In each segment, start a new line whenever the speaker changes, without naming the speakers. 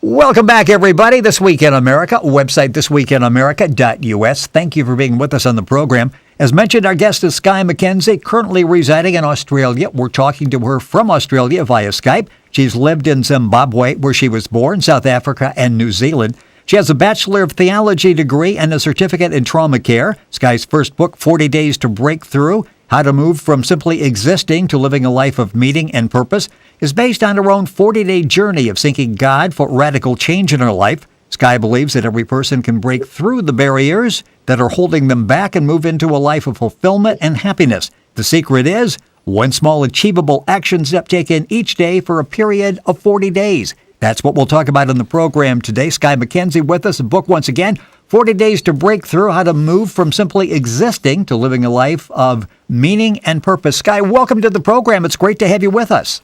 Welcome back, everybody. This Week in America, website thisweekinamerica.us. Thank you for being with us on the program. As mentioned, our guest is Skye McKenzie, currently residing in Australia. We're talking to her from Australia via Skype. She's lived in Zimbabwe, where she was born, South Africa, and New Zealand. She has a Bachelor of Theology degree and a certificate in trauma care. Skye's first book, 40 Days to Break Through, How to Move from Simply Existing to Living a Life of Meaning and Purpose, is based on her own 40-day journey of seeking God for radical change in her life. Skye believes that every person can break through the barriers that are holding them back and move into a life of fulfillment and happiness. The secret is one small achievable action step taken each day for a period of 40 days. That's what we'll talk about in the program today. Skye McKenzie with us. The book, once again, 40 Days to Break Through, How to Move from Simply Existing to Living a Life of Meaning and Purpose. Skye, welcome to the program. It's great to have you with us.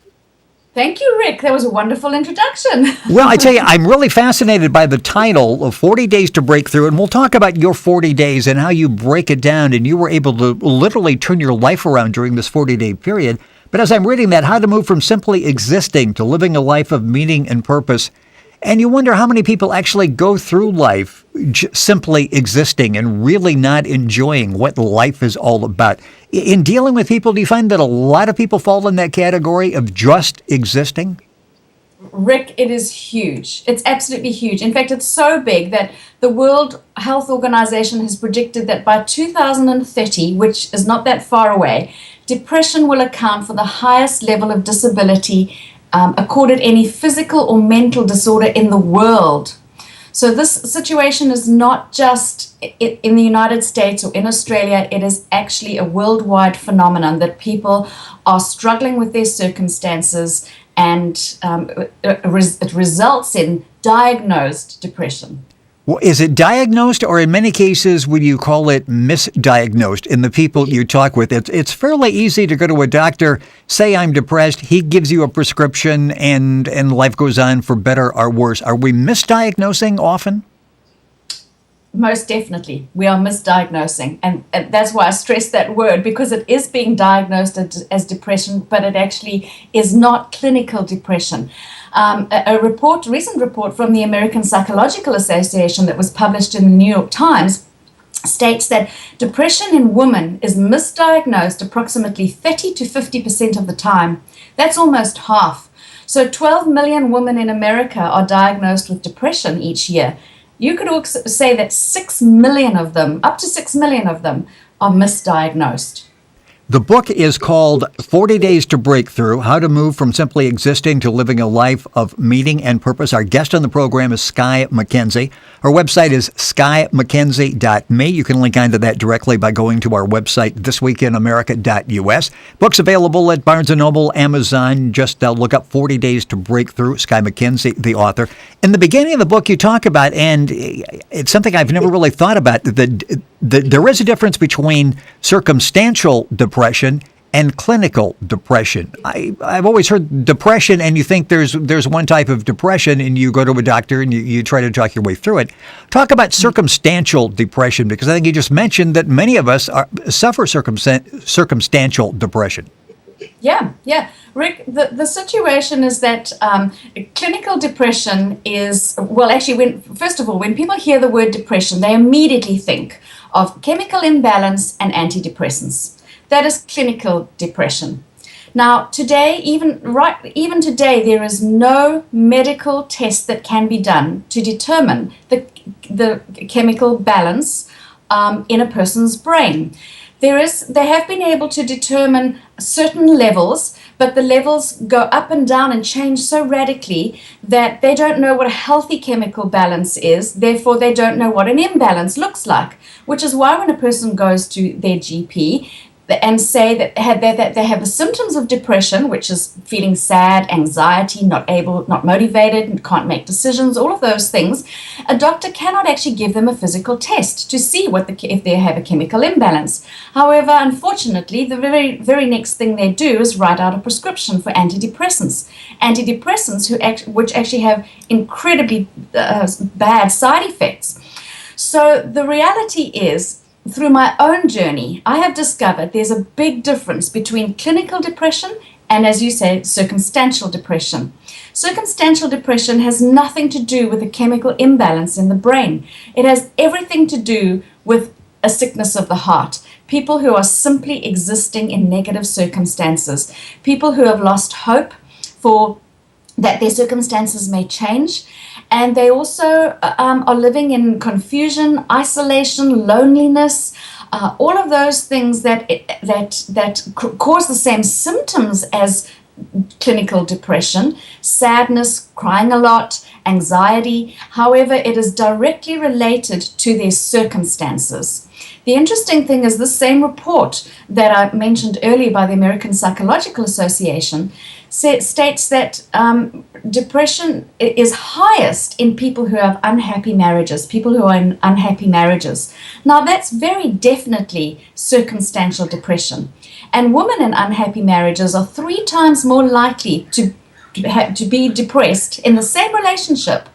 Thank you, Rick. That was a wonderful introduction.
Well, I tell you, I'm really fascinated by the title of 40 Days to Break Through, and we'll talk about your 40 days and how you break it down, and you were able to literally turn your life around during this 40-day period. But as I'm reading that, how to move from simply existing to living a life of meaning and purpose, and you wonder how many people actually go through life simply existing and really not enjoying what life is all about. In dealing with people, do you find that a lot of people fall in that category of just existing?
Rick, it is huge. It's absolutely huge. In fact, it's so big that the World Health Organization has predicted that by 2030, which is not that far away, depression will account for the highest level of disability accorded any physical or mental disorder in the world. So this situation is not just in the United States or in Australia. It is actually a worldwide phenomenon that people are struggling with their circumstances, and it results in diagnosed depression.
Well, is it diagnosed, or in many cases would you call it misdiagnosed in the people you talk with? It's fairly easy to go to a doctor, say I'm depressed, he gives you a prescription, and life goes on for better or worse. Are we misdiagnosing often?
Most definitely, we are misdiagnosing, and that's why I stress that word, because it is being diagnosed as depression, but it actually is not clinical depression. A recent report from the American Psychological Association that was published in the New York Times states that depression in women is misdiagnosed approximately 30 to 50% of the time. That's almost half. So 12 million women in America are diagnosed with depression each year. You could also say that 6 million of them, up to 6 million of them, are misdiagnosed.
The book is called 40 Days to Break Through, How to Move from Simply Existing to Living a Life of Meaning and Purpose. Our guest on the program is Skye McKenzie. Her website is skyemckenzie.me. You can link onto that directly by going to our website, thisweekinamerica.us. Books available at Barnes & Noble, Amazon. Just look up 40 Days to Break Through, Skye McKenzie, the author. In the beginning of the book, you talk about, and it's something I've never really thought about, there is a difference between circumstantial depression and clinical depression. I've always heard depression, and you think there's one type of depression, and you go to a doctor and you try to talk your way through it. Talk about circumstantial depression, because I think you just mentioned that many of us suffer circumstantial depression.
Yeah. Rick, the situation is that clinical depression is, well, actually, first of all, when people hear the word depression, they immediately think of chemical imbalance and antidepressants. That is clinical depression. Now, today, even today, there is no medical test that can be done to determine the chemical balance in a person's brain. They have been able to determine certain levels, but the levels go up and down and change so radically that they don't know what a healthy chemical balance is. Therefore, they don't know what an imbalance looks like, which is why when a person goes to their GP and say that they have the symptoms of depression, which is feeling sad, anxiety, not motivated, can't make decisions, all of those things, a doctor cannot actually give them a physical test to see if they have a chemical imbalance. However, unfortunately, the very, very next thing they do is write out a prescription for antidepressants. Which actually have incredibly bad side effects. So the reality is, through my own journey, I have discovered there's a big difference between clinical depression and, as you say, circumstantial depression. Circumstantial depression has nothing to do with a chemical imbalance in the brain. It has everything to do with a sickness of the heart. People who are simply existing in negative circumstances. People who have lost hope for that their circumstances may change. And they also are living in confusion, isolation, loneliness, all of those things that cause the same symptoms as clinical depression: sadness, crying a lot, anxiety. However, it is directly related to their circumstances. The interesting thing is, the same report that I mentioned earlier by the American Psychological Association states that depression is highest in people who have unhappy marriages, people who are in unhappy marriages. Now, that's very definitely circumstantial depression. And women in unhappy marriages are 3 times more likely to be depressed in the same relationship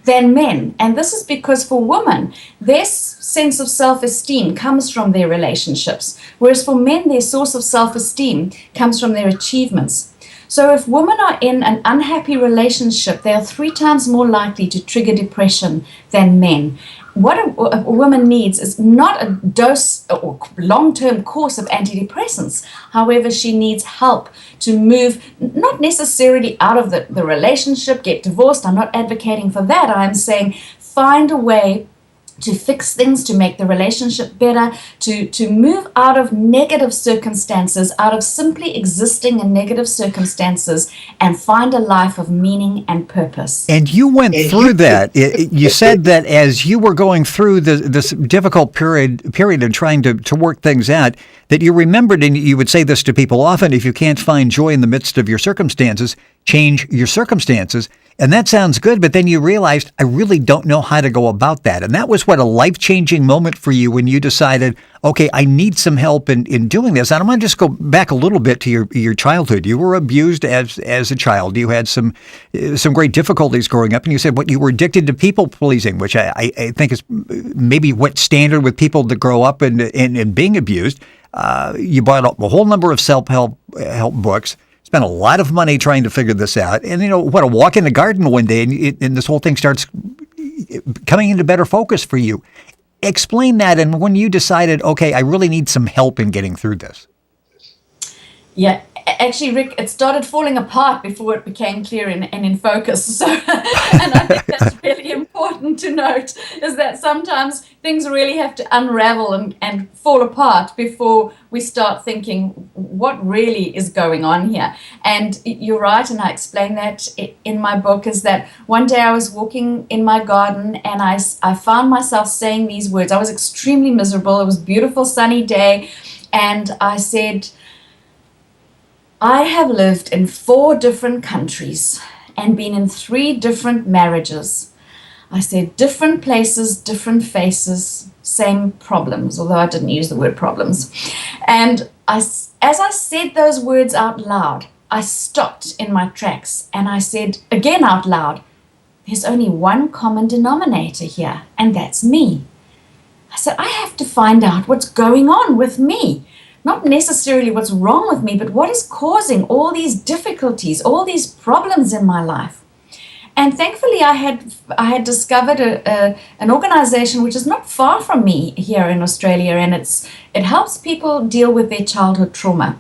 than men. And this is because for women, their sense of self-esteem comes from their relationships, whereas for men, their source of self-esteem comes from their achievements. So if women are in an unhappy relationship, they are 3 times more likely to trigger depression than men. What a woman needs is not a dose or long-term course of antidepressants. However, she needs help to move, not necessarily out of the relationship, get divorced. I'm not advocating for that. I'm saying find a way to fix things, to make the relationship better, to move out of negative circumstances, out of simply existing in negative circumstances, and find a life of meaning and purpose.
And you went through that. You said that as you were going through this difficult period and trying to work things out, that you remembered, and you would say this to people often: if you can't find joy in the midst of your circumstances, change your circumstances. And that sounds good, but then you realized, I really don't know how to go about that. And that was what, a life-changing moment for you when you decided, okay, I need some help in doing this. And I'm going to just go back a little bit to your childhood. You were abused as a child. You had some great difficulties growing up, and you said you were addicted to people pleasing, which I think is maybe what's standard with people that grow up and being abused. You bought a whole number of self-help books. Spent a lot of money trying to figure this out. And, a walk in the garden one day, and this whole thing starts coming into better focus for you. Explain that, and when you decided, okay, I really need some help in getting through this.
Yeah, actually, Rick, it started falling apart before it became clear and in focus. So, and I think that's really important to note, is that sometimes things really have to unravel and fall apart before we start thinking, what really is going on here? And you're right, and I explain that in my book, is that one day I was walking in my garden and I found myself saying these words. I was extremely miserable. It was a beautiful sunny day. And I said, I have lived in 4 different countries and been in 3 different marriages. I said, different places, different faces, same problems, although I didn't use the word problems. And as I said those words out loud, I stopped in my tracks and I said again out loud, there's only one common denominator here, and that's me. I said, I have to find out what's going on with me. Not necessarily what's wrong with me, but what is causing all these difficulties, all these problems in my life. And thankfully, I had discovered an organization which is not far from me here in Australia, and it helps people deal with their childhood trauma.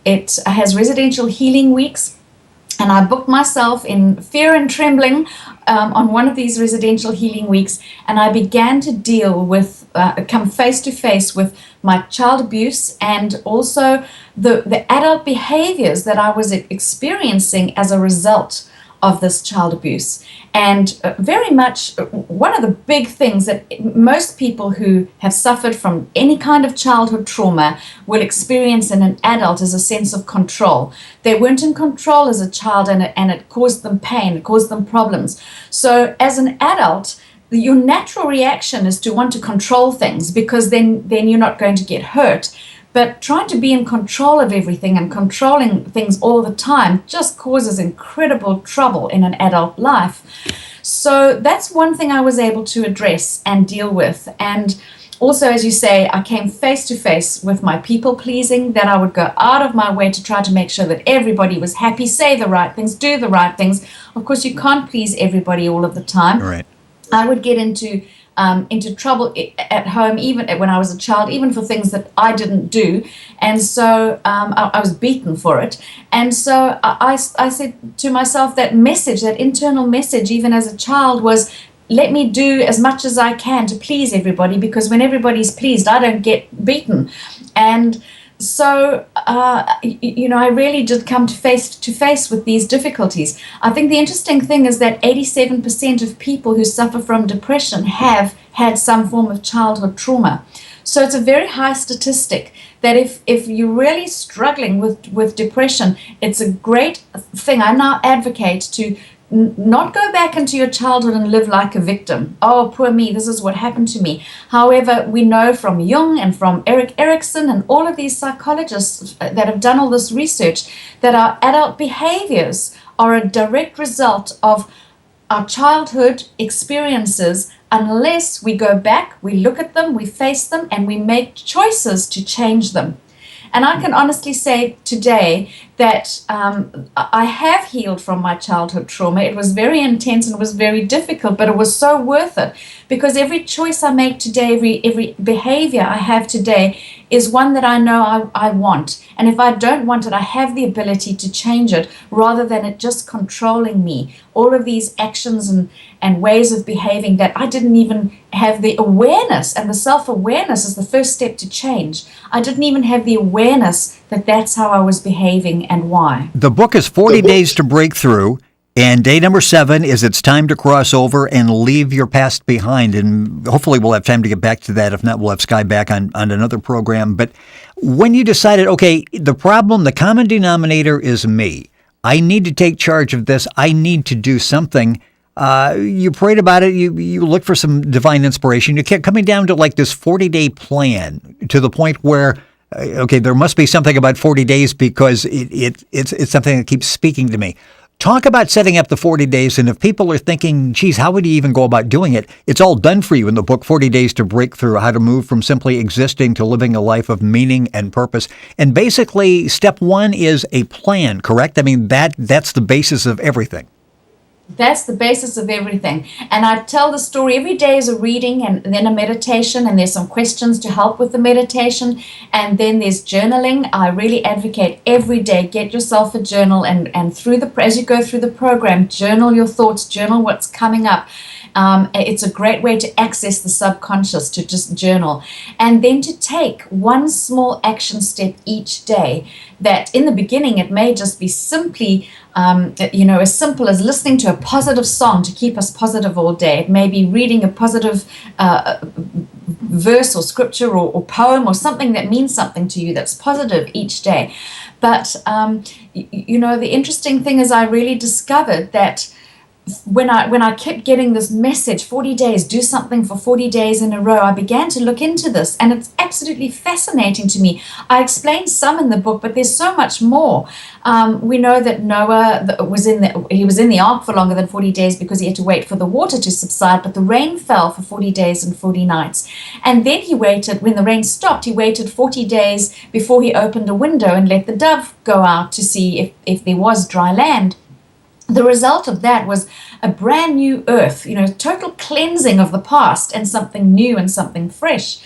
It has residential healing weeks, and I booked myself in fear and trembling on one of these residential healing weeks, and I began to deal with, come face to face with my child abuse and also the adult behaviors that I was experiencing as a result of this child abuse. And very much one of the big things that most people who have suffered from any kind of childhood trauma will experience in an adult is a sense of control. They weren't in control as a child, and it caused them pain, it caused them problems. So as an adult, your natural reaction is to want to control things, because then you're not going to get hurt. But trying to be in control of everything and controlling things all the time just causes incredible trouble in an adult life. So that's one thing I was able to address and deal with. And Also, as you say, I came face to face with my people pleasing, that I would go out of my way to try to make sure that everybody was happy, say the right things, do the right things. Of course, you can't please everybody all of the time.
Right.
I would get into trouble at home, even when I was a child, even for things that I didn't do. And so I was beaten for it. And so I said to myself, that message, that internal message, even as a child, was, let me do as much as I can to please everybody, because when everybody's pleased, I don't get beaten. And so, I really did come to face with these difficulties. I think the interesting thing is that 87% of people who suffer from depression have had some form of childhood trauma. So it's a very high statistic that if you're really struggling with depression, it's a great thing. I now advocate to not go back into your childhood and live like a victim. Oh, poor me, this is what happened to me. However, we know from Jung and from Erik Erikson and all of these psychologists that have done all this research that our adult behaviors are a direct result of our childhood experiences, unless we go back, we look at them, we face them, and we make choices to change them. And I can honestly say today that I have healed from my childhood trauma. It was very intense and it was very difficult, but it was so worth it, because every choice I make today, every behavior I have today is one that I know I want. And if I don't want it, I have the ability to change it, rather than it just controlling me. All of these actions and ways of behaving that I didn't even have the awareness, and the self-awareness is the first step to change. I didn't even have the awareness that that's how I was behaving and why.
The book is 40 Days to Breakthrough, and day number 7 is It's Time to Cross Over and Leave Your Past Behind. And hopefully we'll have time to get back to that. If not, we'll have Skye back on another program. But when you decided, okay, the problem, the common denominator is me. I need to take charge of this. I need to do something. You prayed about it. You looked for some divine inspiration. You kept coming down to like this 40-day plan, to the point where, okay, there must be something about 40 days, because it's something that keeps speaking to me. Talk about setting up the 40 days. And if people are thinking, geez, how would you even go about doing it? It's all done for you in the book, 40 Days to Breakthrough, how to move from simply existing to living a life of meaning and purpose. And basically, step 1 is a plan, correct? I mean, that's the basis of everything.
That's the basis of everything. And I tell the story every day is a reading and then a meditation, and there's some questions to help with the meditation, and then there's journaling. I really advocate every day, get yourself a journal, and as you go through the program, journal your thoughts, journal what's coming up. It's a great way to access the subconscious, to just journal, and then to take one small action step each day. That in the beginning, it may just be simply, as simple as listening to a positive song to keep us positive all day. It may be reading a positive verse or scripture or poem or something that means something to you that's positive each day. But, the interesting thing is I really discovered that when I kept getting this message, 40 days, do something for 40 days in a row, I began to look into this, and it's absolutely fascinating to me. I explained some in the book, but there's so much more. We know that Noah was in the ark for longer than 40 days because he had to wait for the water to subside, but the rain fell for 40 days and 40 nights. And then he waited, when the rain stopped, he waited 40 days before he opened a window and let the dove go out to see if there was dry land. The result of that was a brand new earth, total cleansing of the past and something new and something fresh.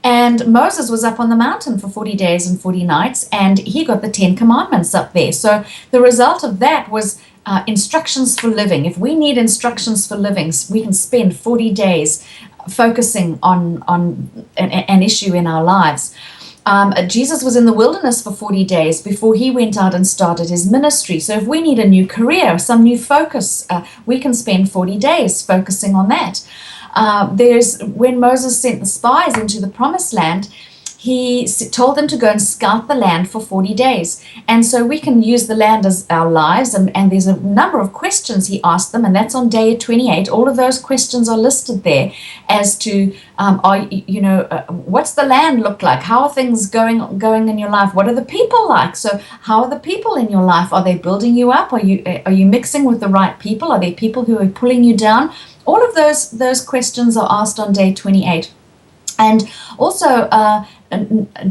And Moses was up on the mountain for 40 days and 40 nights, and he got the 10 commandments up there. So the result of that was instructions for living. If we need instructions for living, we can spend 40 days focusing on an issue in our lives. Jesus was in the wilderness for 40 days before he went out and started his ministry. So if we need a new career, some new focus, we can spend 40 days focusing on that. When Moses sent the spies into the promised land, he told them to go and scout the land for 40 days. And so we can use the land as our lives. And there's a number of questions he asked them, and that's on day 28. All of those questions are listed there as to, what's the land look like? How are things going in your life? What are the people like? So how are the people in your life? Are they building you up? Are you mixing with the right people? Are there people who are pulling you down? All of those questions are asked on day 28. And also,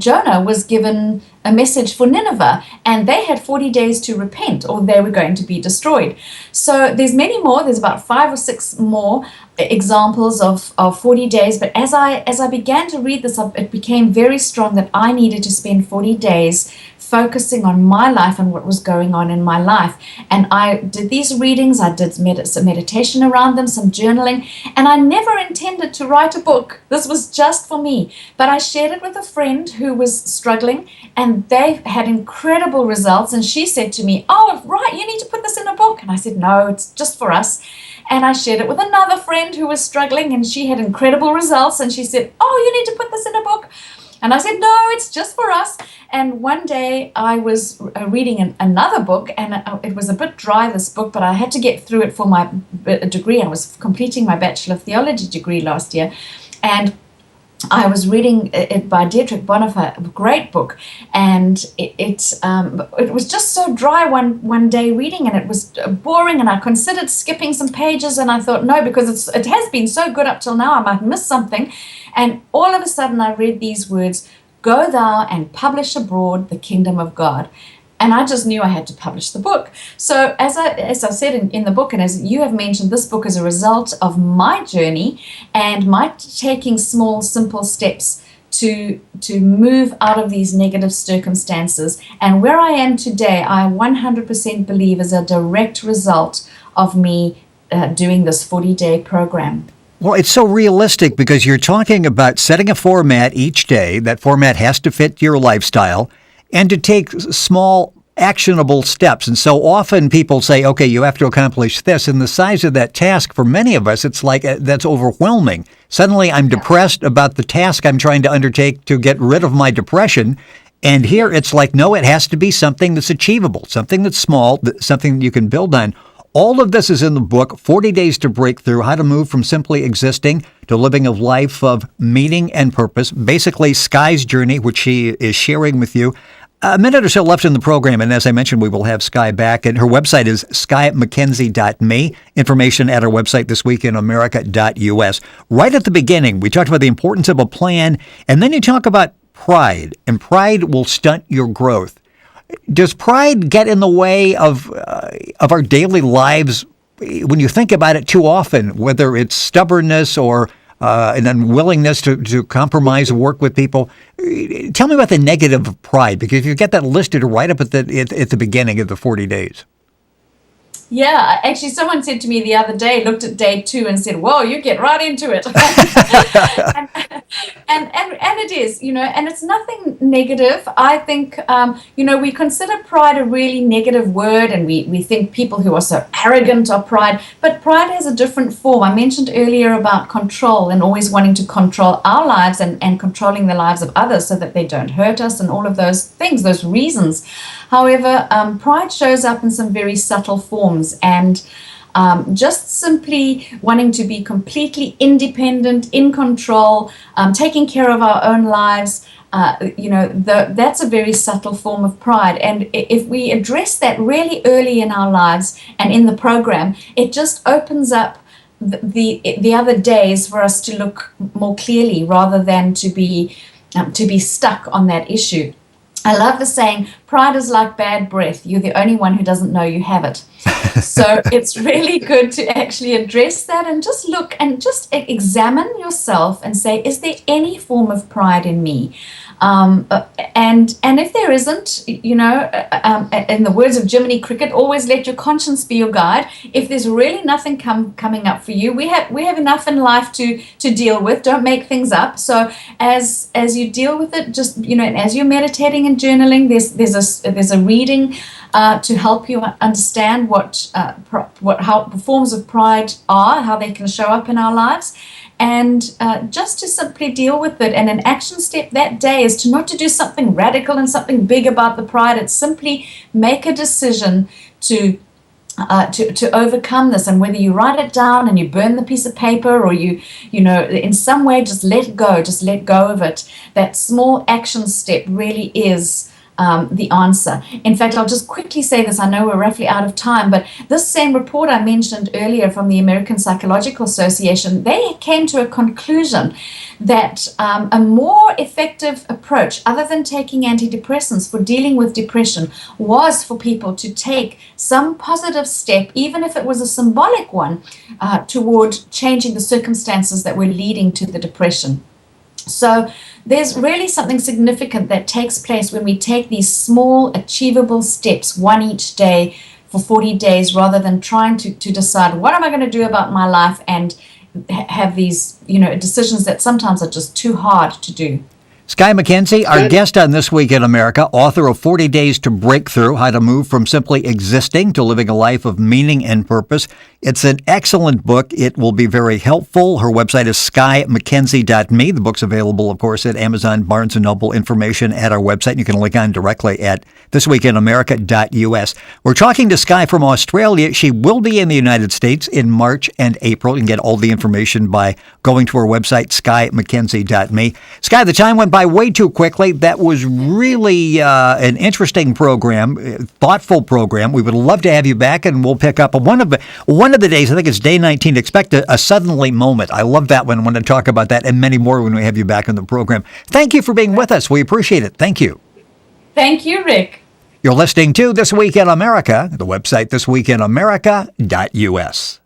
Jonah was given a message for Nineveh, and they had 40 days to repent or they were going to be destroyed. So there's many more. There's about 5 or 6 more examples of 40 days. But as I began to read this, it became very strong that I needed to spend 40 days focusing on my life and what was going on in my life. And I did these readings, I did some meditation around them, some journaling, and I never intended to write a book. This was just for me. But I shared it with a friend who was struggling, and they had incredible results. And she said to me, "Oh, right, you need to put this in a book." And I said, "No, it's just for us." And I shared it with another friend who was struggling, and she had incredible results. And she said, "Oh, you need to put this in a book." And I said, "No, it's just for us." And one day I was reading another book, and it was a bit dry, this book, but I had to get through it for my degree. I was completing my Bachelor of Theology degree last year. And I was reading it by Dietrich Bonhoeffer, a great book, and it was just so dry one day reading, and it was boring, and I considered skipping some pages, and I thought, no, because it has been so good up till now, I might miss something. And all of a sudden I read these words, "Go thou and publish abroad the kingdom of God." And I just knew I had to publish the book. So as I said in the book, and as you have mentioned, this book is a result of my journey and my taking small, simple steps to move out of these negative circumstances. And where I am today, I 100% believe is a direct result of me doing this 40-day program.
Well, it's so realistic because you're talking about setting a format each day. That format has to fit your lifestyle, and to take small, actionable steps. And so often people say, okay, you have to accomplish this. And the size of that task, for many of us, it's like that's overwhelming. Suddenly I'm depressed about the task I'm trying to undertake to get rid of my depression. And here it's like, no, it has to be something that's achievable, something that's small, something you can build on. All of this is in the book, 40 Days to Breakthrough, How to Move from Simply Existing to Living a Life of Meaning and Purpose. Basically, Skye's journey, which she is sharing with you. A minute or so left in the program, and as I mentioned, we will have Skye back. And her website is skyemckenzie.me. Information at our website, thisweekinamerica.us. Right at the beginning, we talked about the importance of a plan, and then you talk about pride, and pride will stunt your growth. Does pride get in the way of our daily lives when you think about it too often, whether it's stubbornness or an unwillingness to compromise or work with people? Tell me about the negative of pride, because you get that listed right up at the beginning of the 40 days.
Yeah, actually, someone said to me the other day, looked at day 2 and said, "Whoa, you get right into it." and it is, and it's nothing negative. I think, we consider pride a really negative word, and we think people who are so arrogant are pride, but pride has a different form. I mentioned earlier about control and always wanting to control our lives and controlling the lives of others so that they don't hurt us and all of those things, those reasons. However, pride shows up in some very subtle forms, and just simply wanting to be completely independent, in control, taking care of our own lives, that's a very subtle form of pride. And if we address that really early in our lives and in the program, it just opens up the other days for us to look more clearly rather than to be stuck on that issue. I love the saying, pride is like bad breath. You're the only one who doesn't know you have it. So it's really good to actually address that and just look and just examine yourself and say, is there any form of pride in me? And if there isn't, in the words of Jiminy Cricket, always let your conscience be your guide. If there's really nothing coming up for you, we have enough in life to deal with. Don't make things up. So as you deal with it, just and as you're meditating and journaling, there's a reading to help you understand how forms of pride are, how they can show up in our lives. And just to simply deal with it. And an action step that day is to not to do something radical and something big about the pride. It's simply make a decision to overcome this. And whether you write it down and you burn the piece of paper, or you in some way just let go of it. That small action step really is the answer. In fact, I'll just quickly say this. I know we're roughly out of time, but this same report I mentioned earlier from the American Psychological Association, they came to a conclusion that a more effective approach, other than taking antidepressants for dealing with depression, was for people to take some positive step, even if it was a symbolic one, toward changing the circumstances that were leading to the depression. So there's really something significant that takes place when we take these small, achievable steps, one each day for 40 days, rather than trying to decide, what am I going to do about my life, and have these, decisions that sometimes are just too hard to do.
Skye McKenzie, our guest on This Week in America, author of 40 Days to Breakthrough, How to Move from Simply Existing to Living a Life of Meaning and Purpose. It's an excellent book. It will be very helpful. Her website is skyemckenzie.me. The book's available, of course, at Amazon, Barnes & Noble, information at our website. You can link on directly at thisweekinamerica.us. We're talking to Skye from Australia. She will be in the United States in March and April. You can get all the information by going to her website, skyemckenzie.me. Skye, the time went by way too quickly. That was really an interesting program, thoughtful program. We would love to have you back, and we'll pick up one of the days. I think it's day 19. Expect a suddenly moment. I love that one. I want to talk about that and many more when we have you back on the program. Thank you for being with us. We appreciate it. Thank you.
Thank you, Rick.
You're listening to This Week in America, the website thisweekinamerica.us.